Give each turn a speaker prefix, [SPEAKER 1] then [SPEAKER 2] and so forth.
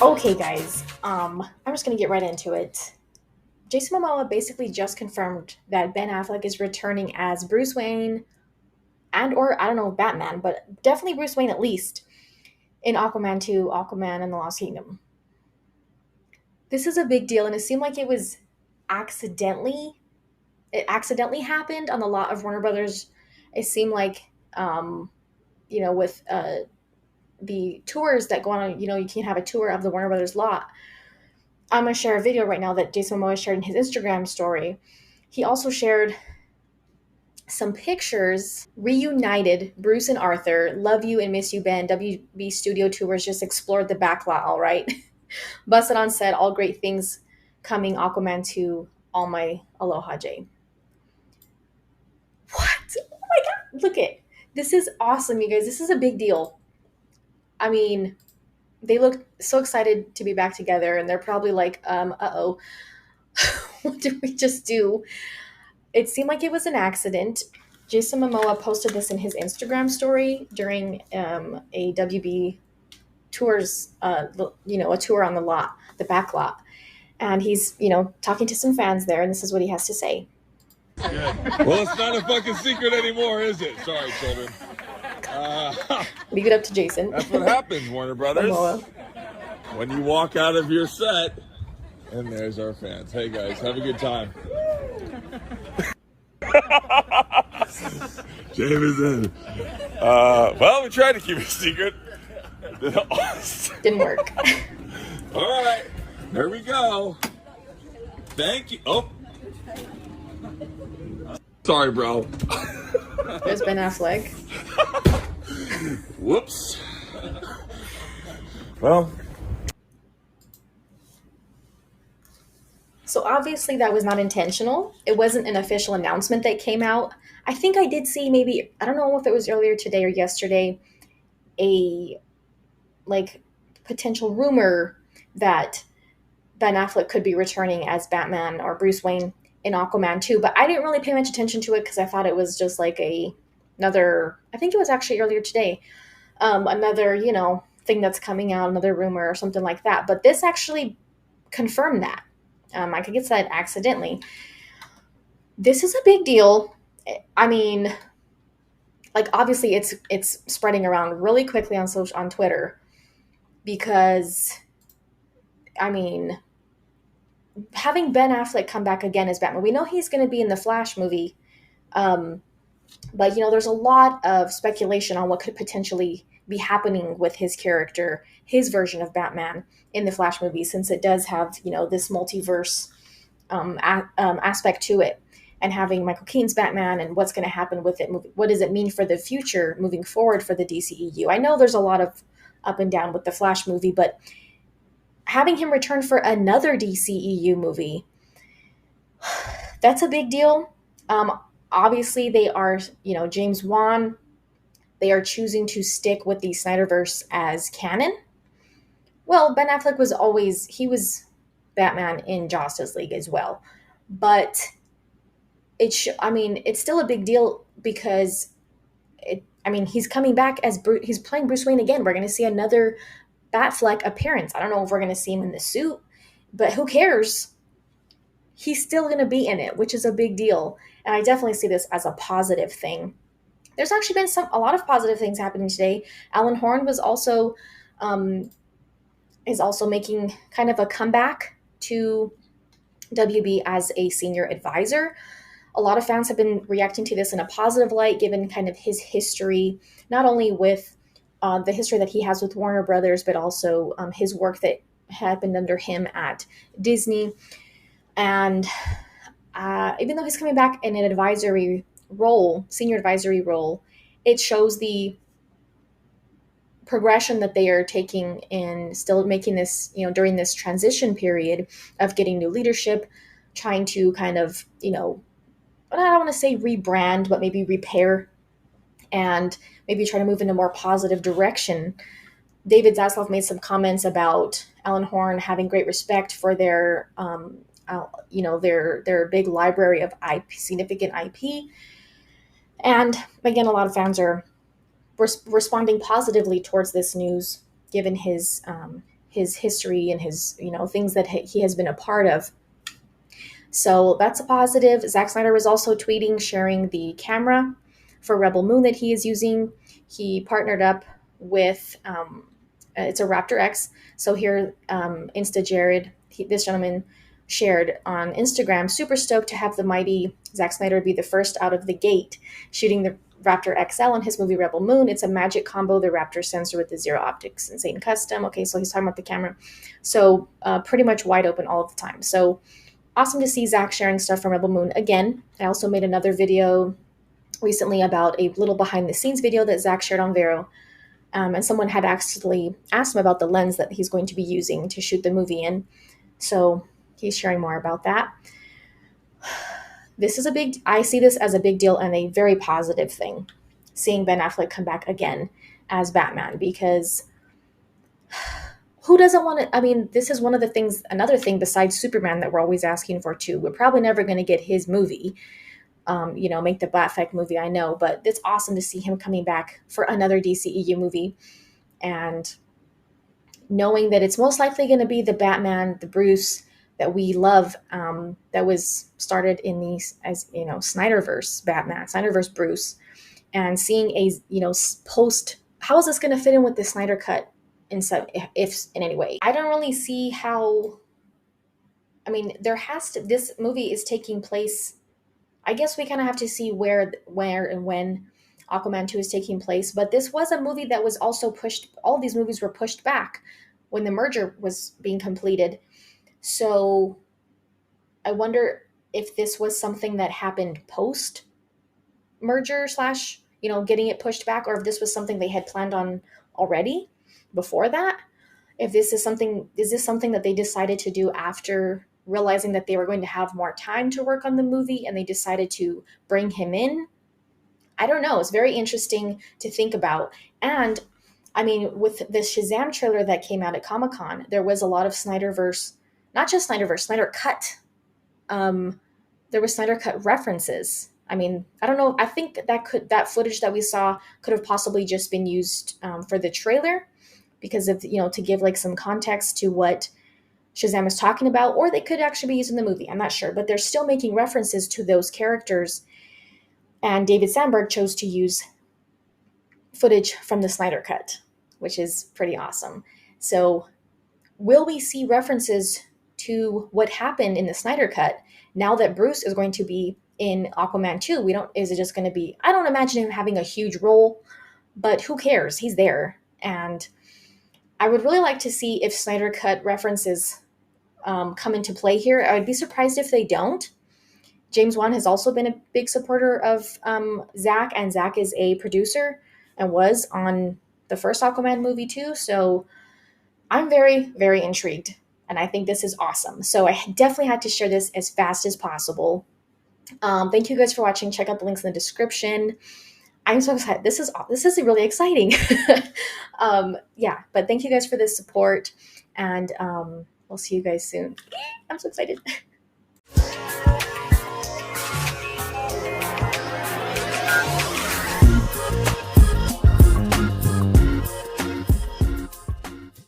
[SPEAKER 1] Okay, guys. I'm just gonna get right into it. Jason Momoa basically just confirmed that Ben Affleck is returning as Bruce Wayne and or I don't know Batman, but definitely Bruce Wayne at least in Aquaman 2, Aquaman and the Lost Kingdom. This is a big deal, and it seemed like accidentally it accidentally happened on the lot of Warner Brothers. It seemed like um, with the tours that go on, you can have a tour of the Warner Brothers lot. I'm gonna share a video right now that Jason Momoa shared in his Instagram story. He also shared some pictures, reunited Bruce and Arthur, Love You and Miss You Ben, WB Studio Tours just explored the backlot, all right. Busted on set, all great things coming, Aquaman 2, All My Aloha J. What? Oh my god, look it. This is awesome, you guys. This is a big deal. I mean, they look so excited to be back together, and they're probably like, uh-oh, what did we just do? It seemed like it was an accident. Jason Momoa posted this in his Instagram story during a WB tours, a tour on the lot, the back lot. And he's, talking to some fans there, and this is what he has to say.
[SPEAKER 2] Good. Well, it's not a fucking secret anymore, is it? Sorry, children.
[SPEAKER 1] Leave it up to Jason.
[SPEAKER 2] That's what happens, Warner Brothers.
[SPEAKER 1] Momoa.
[SPEAKER 2] When you walk out of your set, and there's our fans. Hey, guys, have a good time. Jameson. Well, we tried to keep it a secret.
[SPEAKER 1] Didn't work.
[SPEAKER 2] All right, there we go. Thank you. Oh, sorry, bro.
[SPEAKER 1] There's Ben Affleck.
[SPEAKER 2] Whoops. Well.
[SPEAKER 1] So obviously that was not intentional. It wasn't an official announcement that came out. I think I did see maybe, I don't know if it was earlier today or yesterday, a like potential rumor that Ben Affleck could be returning as Batman or Bruce Wayne in Aquaman 2, but I didn't really pay much attention to it because I thought it was just like another, I think it was actually earlier today, another, thing that's coming out, another rumor or something like that. But this actually confirmed that. I could get said accidentally. This is a big deal. I mean, like obviously it's spreading around really quickly on Twitter because I mean, having Ben Affleck come back again as Batman, we know he's going to be in the Flash movie, but there's a lot of speculation on what could potentially be happening with his character, his version of Batman in the Flash movie, since it does have this multiverse aspect to it, and having Michael Keaton's Batman and what's going to happen with it. What does it mean for the future moving forward for the DCEU? I know there's a lot of up and down with the Flash movie, but having him return for another DCEU movie, that's a big deal. Obviously, they are, James Wan, they are choosing to stick with the Snyderverse as canon. Well, Ben Affleck he was Batman in Justice League as well. But it's still a big deal because he's coming back as he's playing Bruce Wayne again. We're going to see another Batfleck appearance. I don't know if we're going to see him in the suit, but who cares? He's still going to be in it, which is a big deal. And I definitely see this as a positive thing. There's actually been a lot of positive things happening today. Alan Horn is also making kind of a comeback to WB as a senior advisor. A lot of fans have been reacting to this in a positive light, given kind of his history, not only with the history that he has with Warner Brothers, but also his work that happened under him at Disney. And even though he's coming back in an advisory role, senior advisory role, it shows the progression that they are taking in still making this, during this transition period of getting new leadership, trying to kind of, I don't want to say rebrand, but maybe repair and maybe try to move in a more positive direction. David Zaslav made some comments about Alan Horn having great respect for their their big library of significant IP. And again, a lot of fans are responding positively towards this news, given his his history and his, things that he has been a part of. So that's a positive. Zack Snyder was also tweeting, sharing the camera for Rebel Moon that he is using. He partnered up with, it's a Raptor X. So here, Insta Jared, this gentleman shared on Instagram, super stoked to have the mighty Zack Snyder be the first out of the gate shooting the Raptor XL in his movie Rebel Moon. It's a magic combo, the Raptor sensor with the zero optics, insane custom. Okay, so he's talking about the camera. So pretty much wide open all of the time. So awesome to see Zack sharing stuff from Rebel Moon again. I also made another video recently about a little behind the scenes video that Zack shared on Vero. And someone had actually asked him about the lens that he's going to be using to shoot the movie in. So he's sharing more about that. I see this as a big deal and a very positive thing, seeing Ben Affleck come back again as Batman, because who doesn't want to? I mean, this is one of the things, another thing besides Superman that we're always asking for too. We're probably never going to get his movie, make the Batfleck movie, I know, but it's awesome to see him coming back for another DCEU movie, and knowing that it's most likely going to be the Batman, the Bruce that we love, that was started in these, as Snyderverse Batman, Snyderverse Bruce, and seeing a post. How is this going to fit in with the Snyder cut? If in any way, I don't really see how. I mean, this movie is taking place. I guess we kind of have to see where, and when Aquaman 2 is taking place. But this was a movie that was also pushed. All these movies were pushed back when the merger was being completed. So I wonder if this was something that happened post merger slash, getting it pushed back, or if this was something they had planned on already before that. If this is something that they decided to do after realizing that they were going to have more time to work on the movie and they decided to bring him in? I don't know. It's very interesting to think about. And I mean, with the Shazam trailer that came out at Comic-Con, there was a lot of Snyderverse, not just Snyderverse, Snyder Cut. There was Snyder Cut references. I mean, I don't know. I think that footage that we saw could have possibly just been used for the trailer, because of, to give like some context to what Shazam is talking about, or they could actually be used in the movie. I'm not sure, but they're still making references to those characters. And David Sandberg chose to use footage from the Snyder Cut, which is pretty awesome. So will we see references to what happened in the Snyder Cut now that Bruce is going to be in Aquaman 2? Is it just going to be, I don't imagine him having a huge role, but who cares? He's there. And I would really like to see if Snyder Cut references come into play here. I would be surprised if they don't. James Wan has also been a big supporter of Zack, and Zack is a producer and was on the first Aquaman movie too. So I'm very, very intrigued, and I think this is awesome. So I definitely had to share this as fast as possible. Thank you guys for watching. Check out the links in the description. I'm so excited. This is really exciting. But thank you guys for the support, and we'll see you guys soon. I'm so excited.